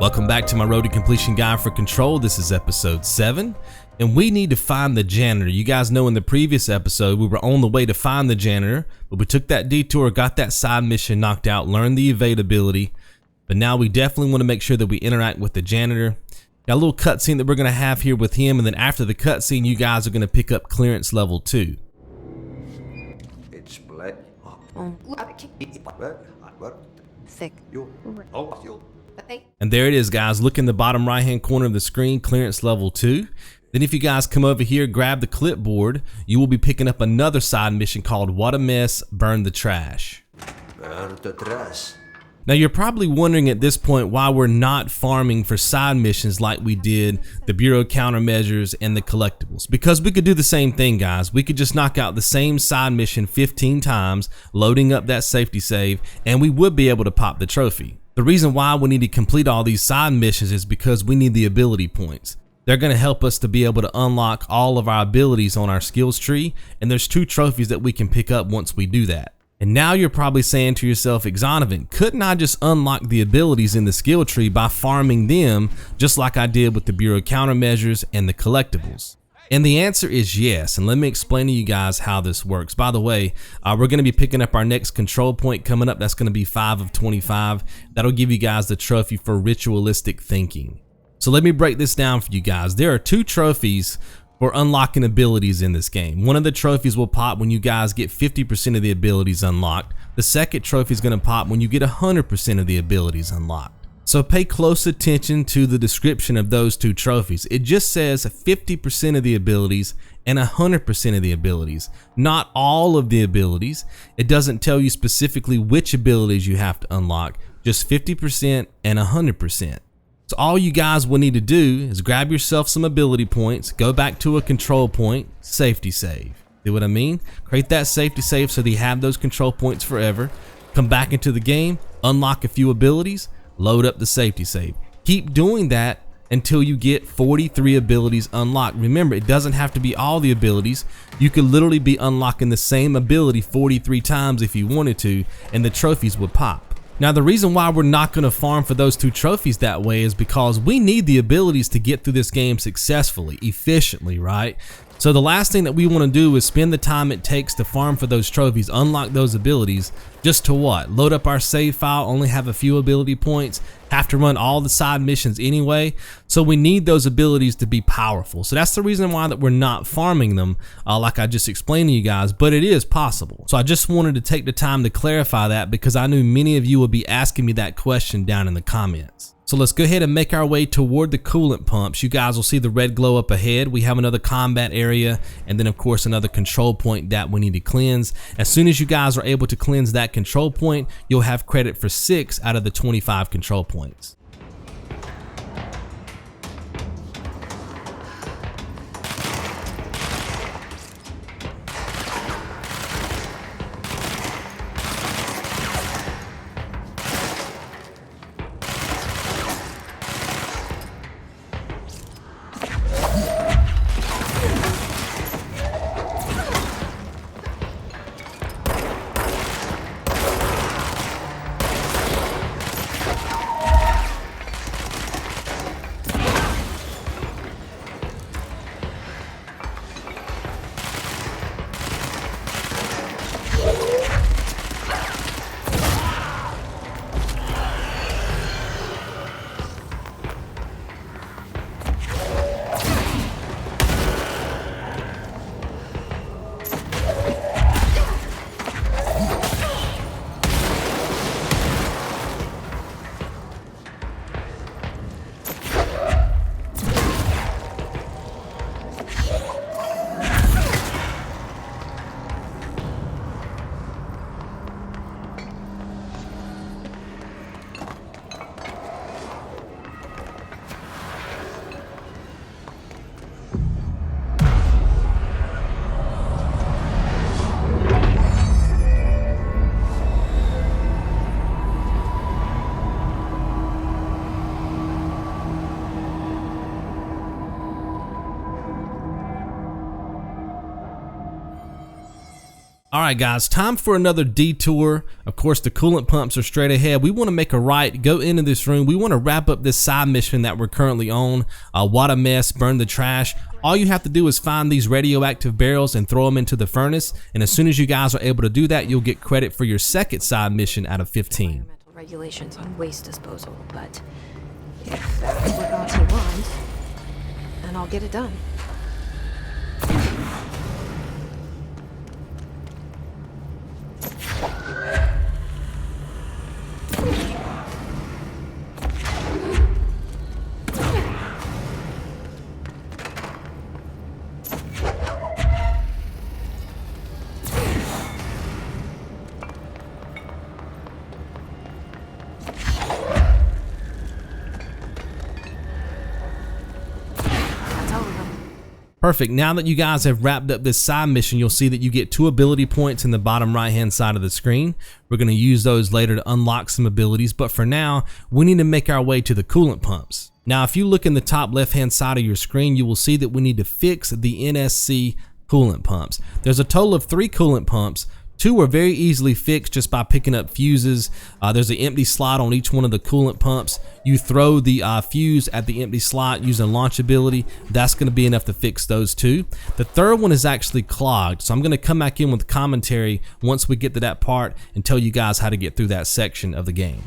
Welcome back to my Road to Completion Guide for Control. This is episode 7, and we need to find the janitor. You guys know in the previous episode, we were on the way to find the janitor, but we took that detour, got that side mission knocked out, learned the evade ability, but now we definitely want to make sure that we interact with the janitor. Got a little cutscene that we're going to have here with him, and then after the cutscene, you guys are going to pick up clearance level 2. It's black. Thick. And there it is, guys. Look in the bottom right hand corner of the screen, clearance level 2. Then if you guys come over here, grab the clipboard, you will be picking up another side mission called What a Mess, Burn the Trash. Burn the trash. Now you're probably wondering at this point why we're not farming for side missions like we did the Bureau countermeasures and the collectibles. Because we could do the same thing, guys. We could just knock out the same side mission 15 times, loading up that safety save, and we would be able to pop the trophy. The reason why we need to complete all these side missions is because we need the ability points. They're going to help us to be able to unlock all of our abilities on our skills tree, and there's 2 trophies that we can pick up once we do that. And now you're probably saying to yourself, Exonovan, couldn't I just unlock the abilities in the skill tree by farming them just like I did with the Bureau countermeasures and the collectibles? And the answer is yes, and let me explain to you guys how this works. By the way, we're going to be picking up our next control point coming up. That's going to be 5 of 25. That'll give you guys the trophy for ritualistic thinking. So let me break this down for you guys. There are 2 trophies for unlocking abilities in this game. One of the trophies will pop when you guys get 50% of the abilities unlocked. The second trophy is going to pop when you get 100% of the abilities unlocked. So pay close attention to the description of those 2 trophies. It just says 50% of the abilities and 100% of the abilities, not all of the abilities. It doesn't tell you specifically which abilities you have to unlock, just 50% and 100%. So all you guys will need to do is grab yourself some ability points, go back to a control point, safety save. See what I mean? Create that safety save so that you have those control points forever. Come back into the game, unlock a few abilities, load up the safety save. Keep doing that until you get 43 abilities unlocked. Remember, it doesn't have to be all the abilities. You could literally be unlocking the same ability 43 times if you wanted to, and the trophies would pop. Now, the reason why we're not going to farm for those 2 trophies that way is because we need the abilities to get through this game successfully, efficiently, right? So the last thing that we want to do is spend the time it takes to farm for those trophies, unlock those abilities, just to what? Load up our save file, only have a few ability points, have to run all the side missions anyway. So we need those abilities to be powerful. So that's the reason why that we're not farming them, like I just explained to you guys, but it is possible. So I just wanted to take the time to clarify that because I knew many of you would be asking me that question down in the comments. So let's go ahead and make our way toward the coolant pumps. You guys will see the red glow up ahead. We have another combat area and then of course another control point that we need to cleanse. As soon as you guys are able to cleanse that control point, you'll have credit for 6 out of the 25 control points. Alright guys, time for another detour. Of course, the coolant pumps are straight ahead. We want to make a right, go into this room. We want to wrap up this side mission that we're currently on. What a mess, burn the trash. All you have to do is find these radioactive barrels and throw them into the furnace. And as soon as you guys are able to do that, you'll get credit for your second side mission out of 15. Environmental regulations on waste disposal, but if that's what Auntie wants, then I'll get it done. Perfect. Now that you guys have wrapped up this side mission, you'll see that you get 2 ability points in the bottom right hand side of the screen. We're going to use those later to unlock some abilities, but for now, we need to make our way to the coolant pumps. Now, if you look in the top left hand side of your screen, you will see that we need to fix the NSC coolant pumps. There's a total of 3 coolant pumps. 2 are very easily fixed just by picking up fuses. There's an empty slot on each one of the coolant pumps. You throw the fuse at the empty slot using launch ability. That's going to be enough to fix those 2. The third one is actually clogged, so I'm going to come back in with commentary once we get to that part and tell you guys how to get through that section of the game.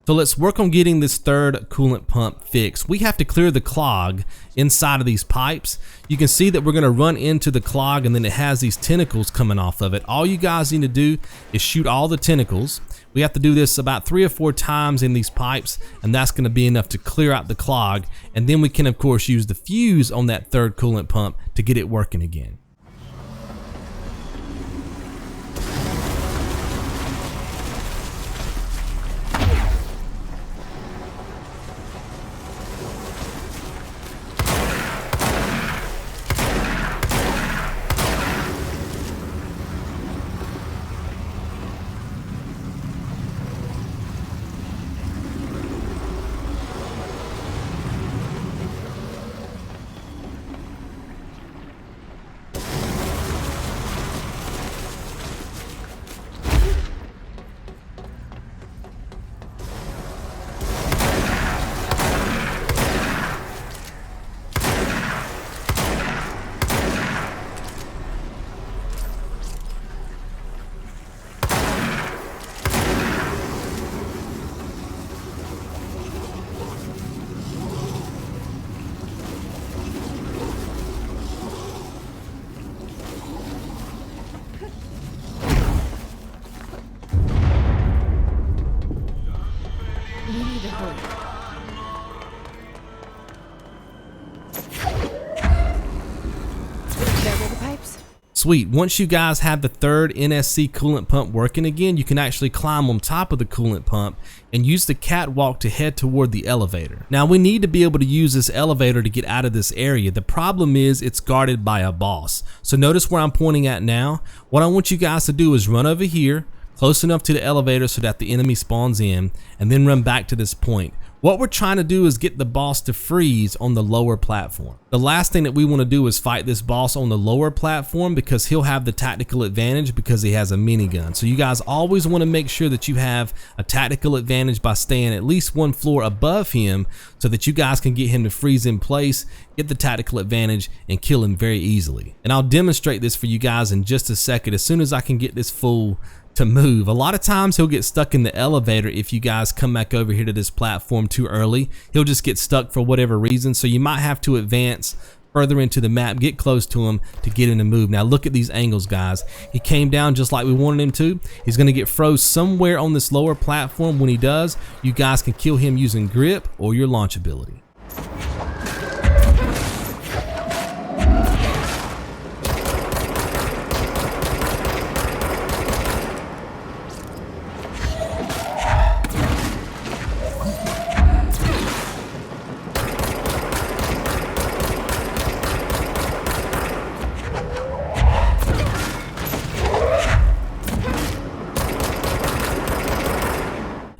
So let's work on getting this third coolant pump fixed. We have to clear the clog inside of these pipes. You can see that we're going to run into the clog and then it has these tentacles coming off of it. All you guys need to do is shoot all the tentacles. We have to do this about 3 or 4 times in these pipes, and that's going to be enough to clear out the clog. And then we can of course use the fuse on that third coolant pump to get it working again. Sweet. Once you guys have the third NSC coolant pump working again, you can actually climb on top of the coolant pump and use the catwalk to head toward the elevator. Now we need to be able to use this elevator to get out of this area. The problem is it's guarded by a boss. So notice where I'm pointing at now. What I want you guys to do is run over here, close enough to the elevator so that the enemy spawns in, and then run back to this point. What we're trying to do is get the boss to freeze on the lower platform. The last thing that we want to do is fight this boss on the lower platform because he'll have the tactical advantage because he has a minigun. So you guys always want to make sure that you have a tactical advantage by staying at least one floor above him so that you guys can get him to freeze in place, get the tactical advantage, and kill him very easily. And I'll demonstrate this for you guys in just a second as soon as I can get this fool to move. A lot of times he'll get stuck in the elevator if you guys come back over here to this platform too early. He'll just get stuck for whatever reason, so you might have to advance further into the map, get close to him to get him to move. Now look at these angles, guys. He came down just like we wanted him to. He's going to get froze somewhere on this lower platform. When he does, you guys can kill him using grip or your launch ability.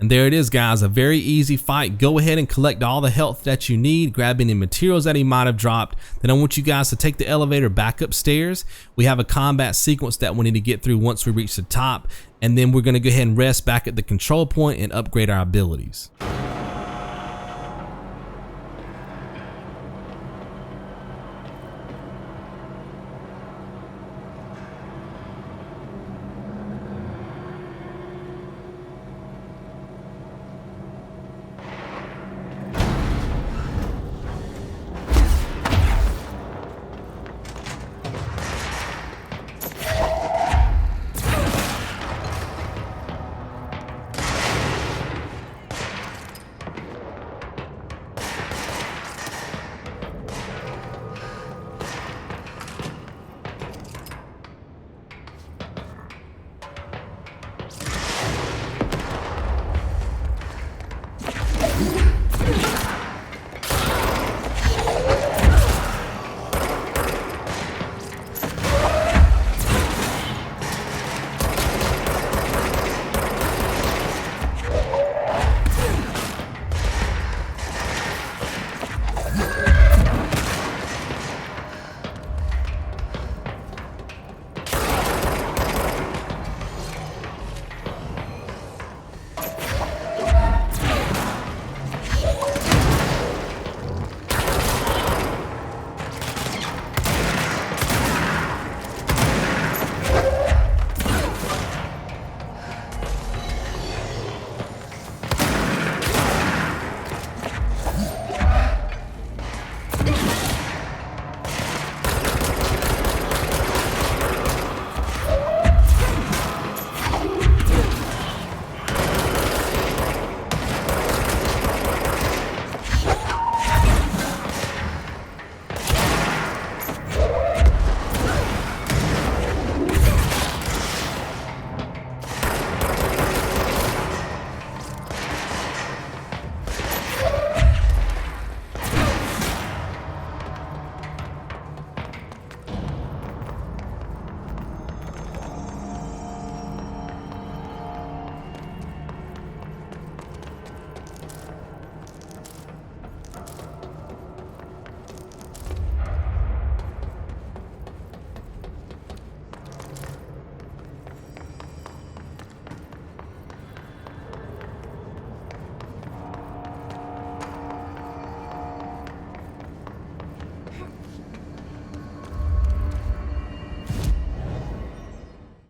And there it is, guys, a very easy fight. Go ahead and collect all the health that you need, grab any materials that he might have dropped. Then I want you guys to take the elevator back upstairs. We have a combat sequence that we need to get through once we reach the top, and then we're going to go ahead and rest back at the control point and upgrade our abilities.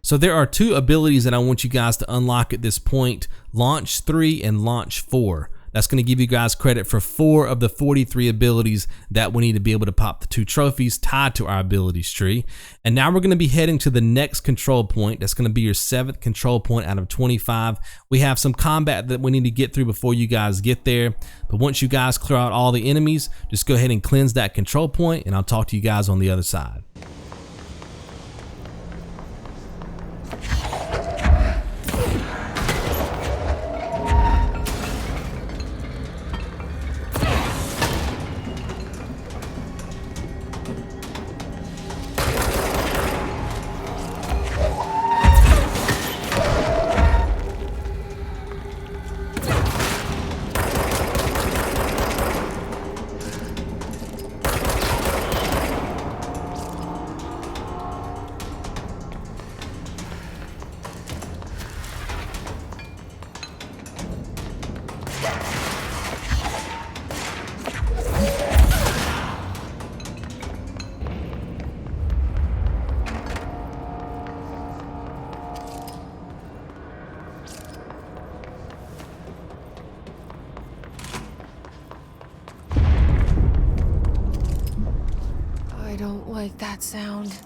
So there are two abilities that I want you guys to unlock at this point, Launch 3 and Launch 4. That's going to give you guys credit for 4 of the 43 abilities that we need to be able to pop the 2 trophies tied to our abilities tree. And now we're going to be heading to the next control point. That's going to be your 7th control point out of 25. We have some combat that we need to get through before you guys get there. But once you guys clear out all the enemies, just go ahead and cleanse that control point, and I'll talk to you guys on the other side. don't like that sound.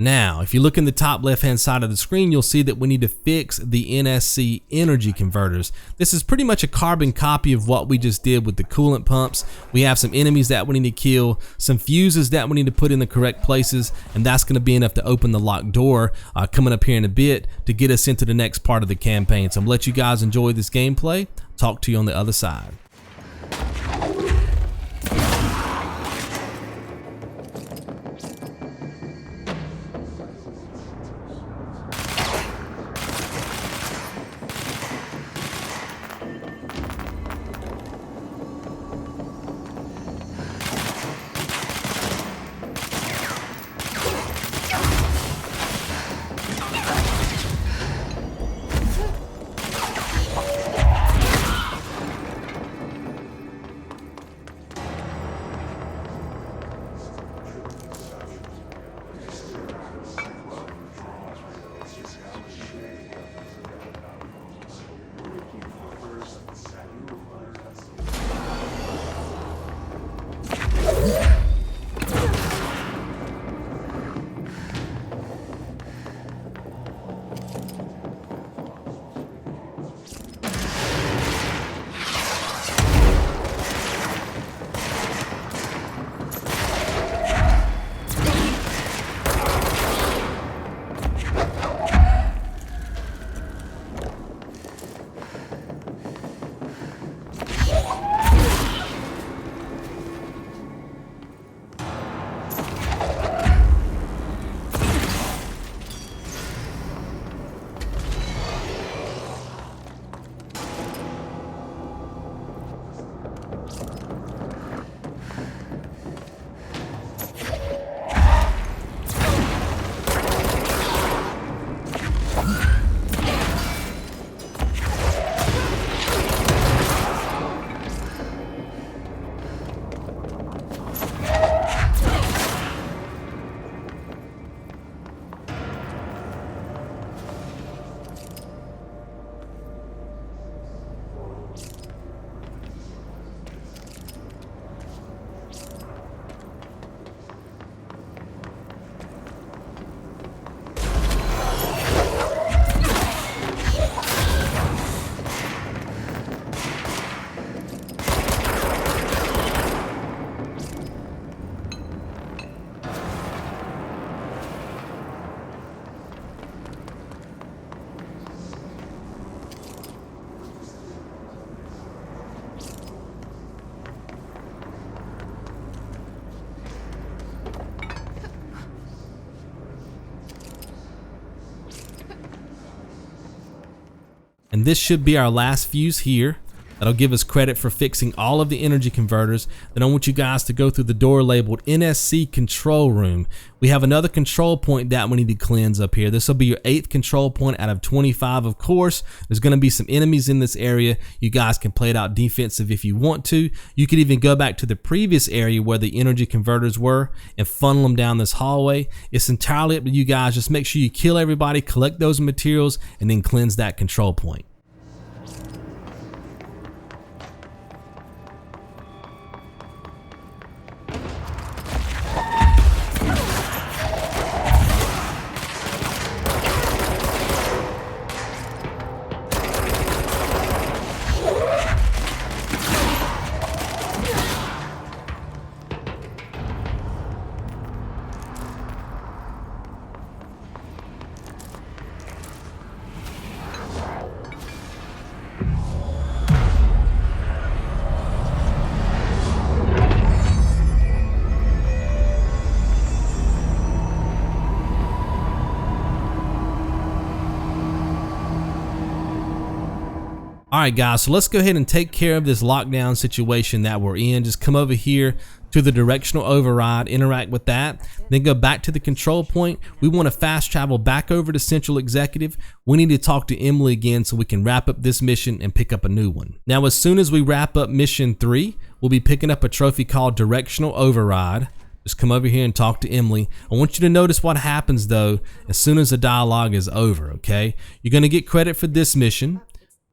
Now, if you look in the top left-hand side of the screen, you'll see that we need to fix the NSC Energy Converters. This is pretty much a carbon copy of what we just did with the coolant pumps. We have some enemies that we need to kill, some fuses that we need to put in the correct places, and that's going to be enough to open the locked door coming up here in a bit to get us into the next part of the campaign. So I'm going to let you guys enjoy this gameplay. Talk to you on the other side. And this should be our last fuse here. That'll give us credit for fixing all of the energy converters. Then I want you guys to go through the door labeled NSC Control Room. We have another control point that we need to cleanse up here. This will be your 8th control point out of 25, of course. There's going to be some enemies in this area. You guys can play it out defensive if you want to. You could even go back to the previous area where the energy converters were and funnel them down this hallway. It's entirely up to you guys. Just make sure you kill everybody, collect those materials, and then cleanse that control point. Alright guys, so let's go ahead and take care of this lockdown situation that we're in. Just come over here to the directional override, interact with that, then go back to the control point. We want to fast travel back over to Central Executive. We need to talk to Emily again so we can wrap up this mission and pick up a new one. Now, as soon as we wrap up mission 3, we'll be picking up a trophy called Directional Override. Just come over here and talk to Emily. I want you to notice what happens though as soon as the dialogue is over, okay? You're going to get credit for this mission.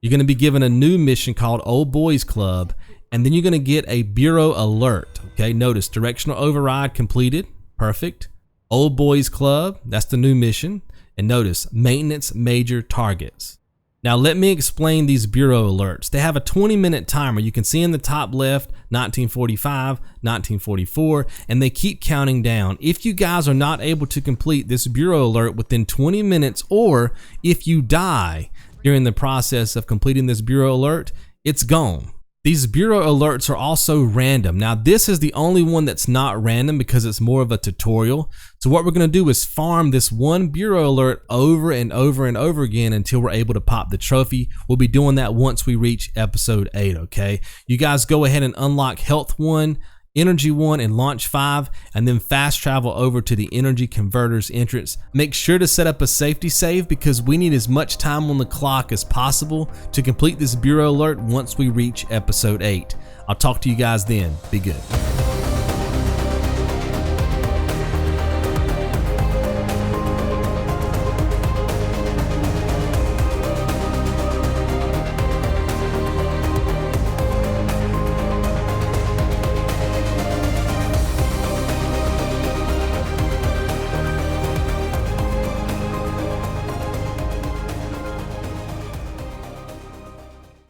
You're going to be given a new mission called Old Boys Club, and then you're going to get a Bureau Alert, okay? Notice Directional Override completed, perfect. Old Boys Club, that's the new mission. And notice Maintenance Major Targets. Now let me explain these Bureau Alerts. They have a 20-minute timer. You can see in the top left, 1945, 1944, and they keep counting down. If you guys are not able to complete this Bureau Alert within 20 minutes, or if you die during the process of completing this Bureau Alert, it's gone. These Bureau Alerts are also random. Now this is the only one that's not random because it's more of a tutorial. So what we're going to do is farm this one Bureau Alert over and over and over again until we're able to pop the trophy. We'll be doing that once we reach episode 8, okay? You guys go ahead and unlock Health 1, Energy 1, and Launch 5, and then fast travel over to the Energy Converters entrance. Make sure to set up a safety save because we need as much time on the clock as possible to complete this Bureau Alert once we reach episode 8. I'll talk to you guys then. Be good.